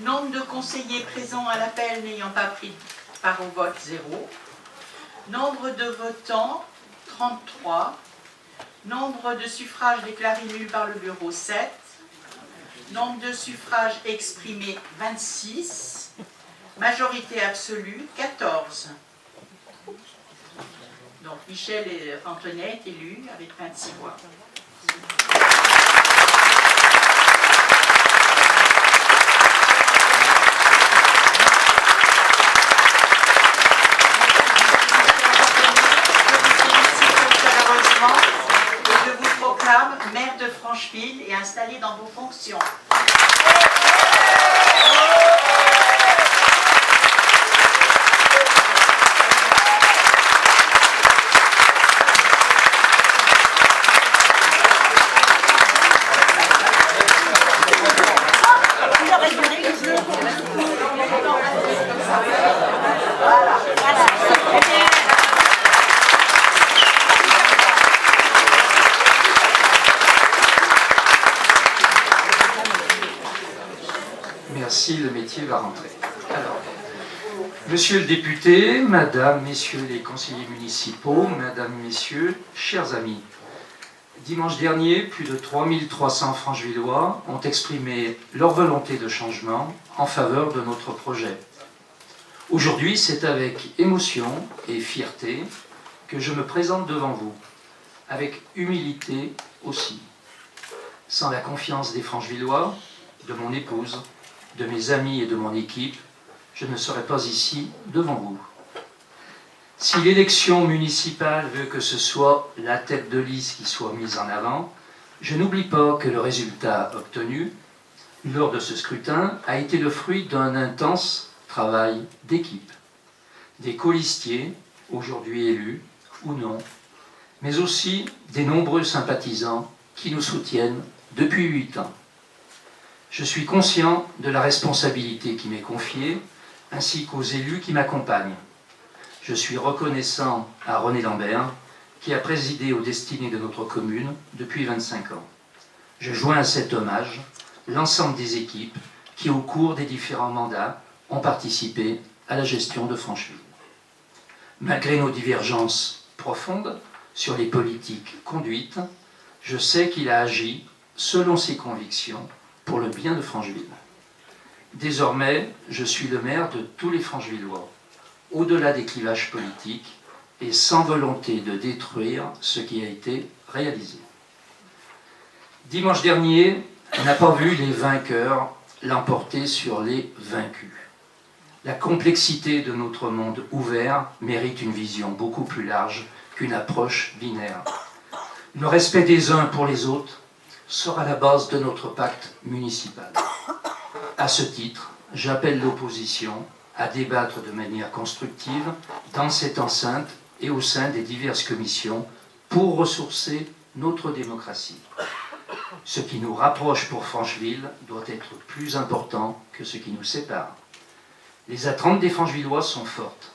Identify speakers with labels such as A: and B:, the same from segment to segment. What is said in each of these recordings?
A: Nombre de conseillers présents à l'appel n'ayant pas pris part au vote, 0. Nombre de votants, 33. Nombre de suffrages déclarés nuls par le bureau, 7. Nombre de suffrages exprimés, 26. Majorité absolue, 14. Donc Michel Antonet est élu avec 26 voix. Et je vous proclame maire de Francheville et installé dans vos fonctions.
B: Merci, le métier va rentrer. Alors, monsieur le député, madame, messieurs les conseillers municipaux, mesdames, messieurs, chers amis, dimanche dernier, plus de 3300 Franchevillois ont exprimé leur volonté de changement en faveur de notre projet. Aujourd'hui, c'est avec émotion et fierté que je me présente devant vous, avec humilité aussi. Sans la confiance des Franchevillois, de mon épouse, de mes amis et de mon équipe, je ne serais pas ici devant vous. Si l'élection municipale veut que ce soit la tête de liste qui soit mise en avant, je n'oublie pas que le résultat obtenu lors de ce scrutin a été le fruit d'un intense travail d'équipe. Des colistiers, aujourd'hui élus ou non, mais aussi des nombreux sympathisants qui nous soutiennent depuis 8 ans. Je suis conscient de la responsabilité qui m'est confiée, ainsi qu'aux élus qui m'accompagnent. Je suis reconnaissant à René Lambert, qui a présidé aux destinées de notre commune depuis 25 ans. Je joins à cet hommage l'ensemble des équipes qui, au cours des différents mandats, ont participé à la gestion de Francheville. Malgré nos divergences profondes sur les politiques conduites, je sais qu'il a agi selon ses convictions pour le bien de Francheville. Désormais, je suis le maire de tous les Franchevillois, au-delà des clivages politiques et sans volonté de détruire ce qui a été réalisé. Dimanche dernier, on n'a pas vu les vainqueurs l'emporter sur les vaincus. La complexité de notre monde ouvert mérite une vision beaucoup plus large qu'une approche binaire. Le respect des uns pour les autres sera la base de notre pacte municipal. À ce titre, j'appelle l'opposition à débattre de manière constructive dans cette enceinte et au sein des diverses commissions pour ressourcer notre démocratie. Ce qui nous rapproche pour Francheville doit être plus important que ce qui nous sépare. Les attentes des Franchevillois sont fortes.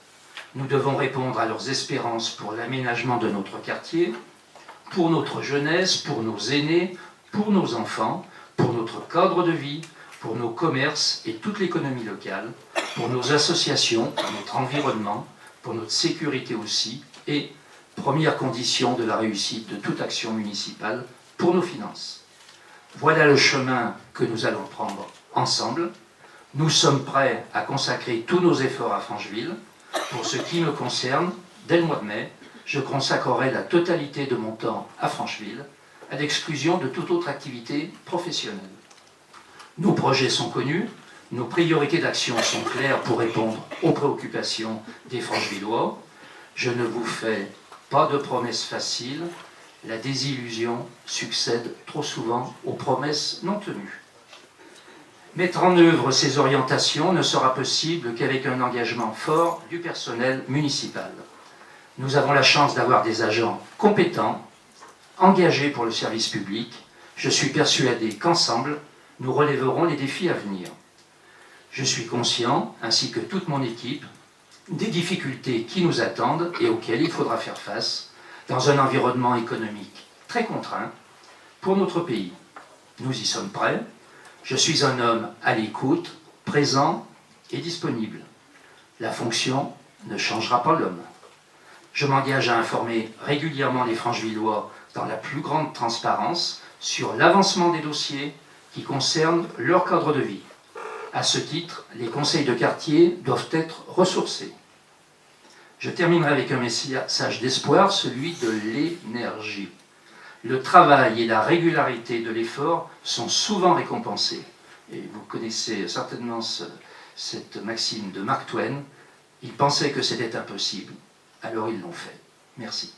B: Nous devons répondre à leurs espérances pour l'aménagement de notre quartier, pour notre jeunesse, pour nos aînés, pour nos enfants, pour notre cadre de vie, pour nos commerces et toute l'économie locale, pour nos associations, pour notre environnement, pour notre sécurité aussi, et, première condition de la réussite de toute action municipale, pour nos finances. Voilà le chemin que nous allons prendre ensemble. Nous sommes prêts à consacrer tous nos efforts à Francheville. Pour ce qui me concerne, dès le mois de mai, je consacrerai la totalité de mon temps à Francheville, à l'exclusion de toute autre activité professionnelle. Nos projets sont connus, nos priorités d'action sont claires pour répondre aux préoccupations des Franchevillois. Je ne vous fais pas de promesses faciles, la désillusion succède trop souvent aux promesses non tenues. Mettre en œuvre ces orientations ne sera possible qu'avec un engagement fort du personnel municipal. Nous avons la chance d'avoir des agents compétents, engagés pour le service public. Je suis persuadé qu'ensemble, nous relèverons les défis à venir. Je suis conscient, ainsi que toute mon équipe, des difficultés qui nous attendent et auxquelles il faudra faire face dans un environnement économique très contraint pour notre pays. Nous y sommes prêts. Je suis un homme à l'écoute, présent et disponible. La fonction ne changera pas l'homme. Je m'engage à informer régulièrement les Franchevillois dans la plus grande transparence sur l'avancement des dossiers qui concernent leur cadre de vie. À ce titre, les conseils de quartier doivent être ressourcés. Je terminerai avec un message d'espoir, celui de l'énergie. Le travail et la régularité de l'effort sont souvent récompensés. Et vous connaissez certainement cette maxime de Mark Twain. Ils pensaient que c'était impossible, alors ils l'ont fait. Merci.